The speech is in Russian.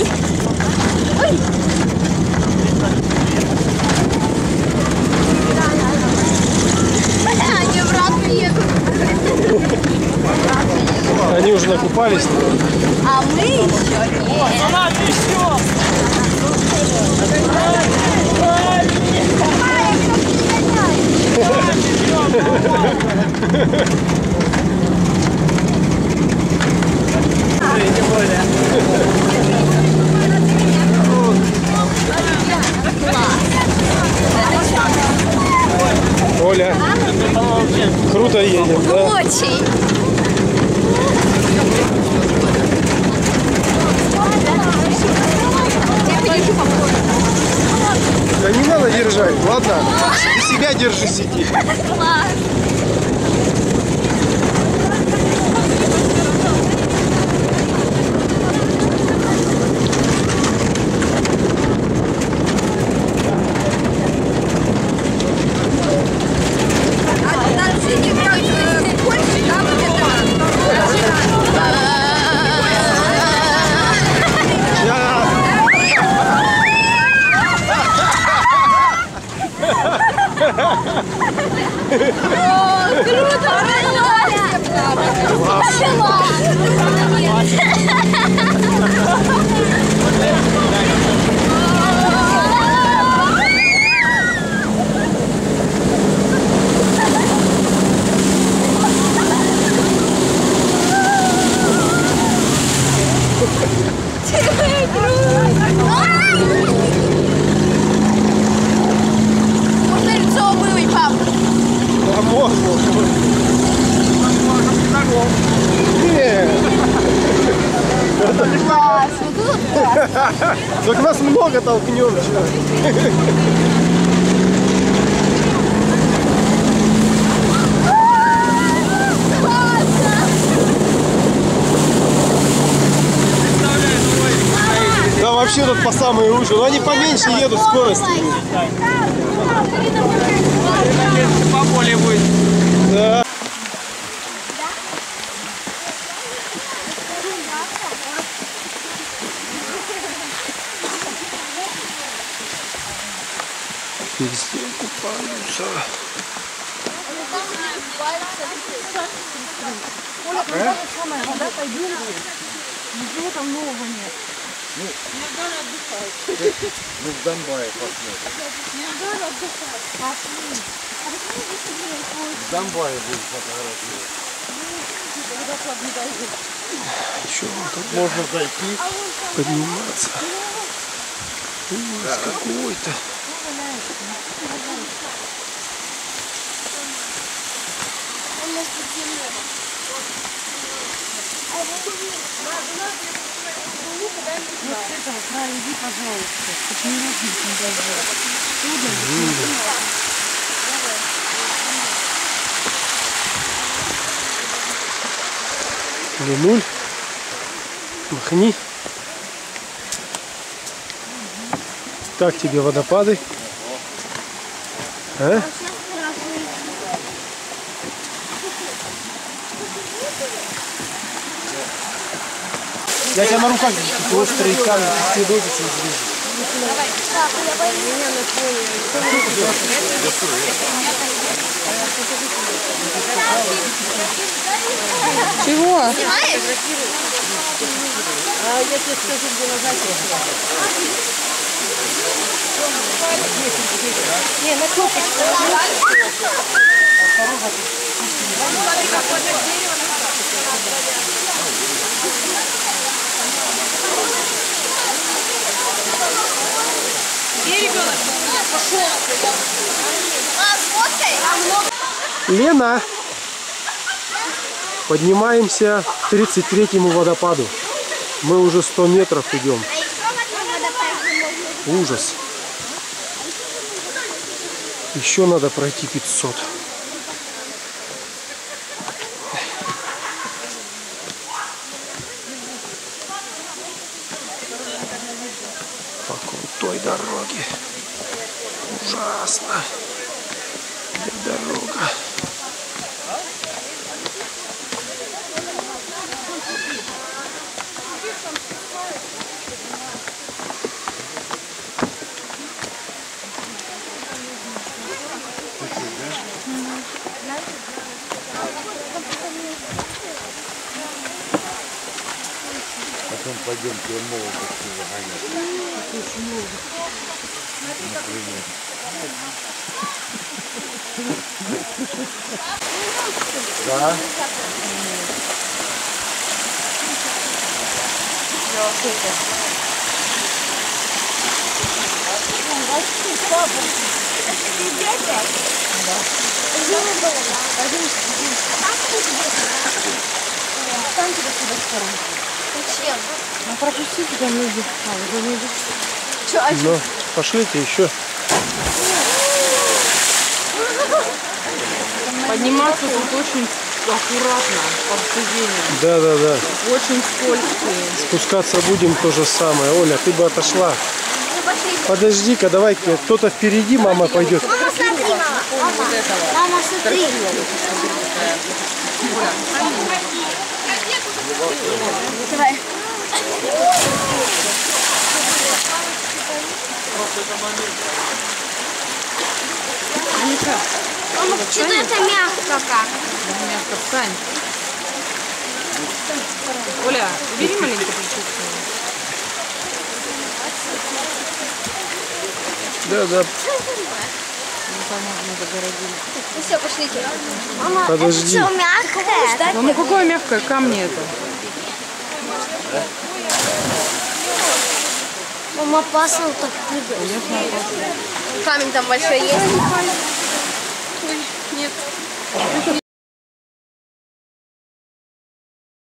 Ой! Ой! Они обратно едут. Они уже накупались. А мы еще нет. Она еще! Оля, круто едем, да? Очень. Да не надо держать, ладно? Ты себя держи, сиди. Класс. О, круто! Можно лицо умылить, пап? А можно? Нет. Класс, вот тут класс. Только нас много толкнем. Чё? Да вообще тут по самые уши. Но они поменьше едут, скорость. Поболее будет. Да. Везде купаются. Ничего там нового нет. Ну, в Донбайе посмотрим. В Донбайе будет фотографировать. Еще тут Можно зайти. подниматься. Ужас какой-то. Вот с этого края иди, пожалуйста. Хоть не родитель даже. Ленуль, махни. Как тебе водопады? А? Я тебя на руках держу, острые камни, следовицы изрежу. Чего? Снимаешь? А я тебе скажу, где нажать. Не, на кнопочку. Смотри, какое-то дерево. Лена, поднимаемся к 33-му водопаду. Мы уже 100 метров идем. Ужас. Еще надо пройти 500. По крутой дороге. Ужасно. Где дорога? Пойдемте молодости загонять. Да? Зачем? Ну пропустите там люди. А, уже люди. Че, а Ну, пошлите еще. Подниматься тут очень аккуратно, по ступеням. Да, да, да. Очень скользкие. Спускаться будем то же самое. Оля, ты бы отошла. ну пошли. Подожди-ка, давай кто-то впереди, мама пойдет. Мама, смотри, мама. Мама, смотри. Давай. Мама, что-то это мягко как. Мягко встань. Оля, убери маленько прическу. Да, да. Мы загородили. Ну все, пошлите. Мама, Подожди. это что, мягкое? Ну какое мягкое камни это? Мама, опасно так прыгать. Камень там большой есть.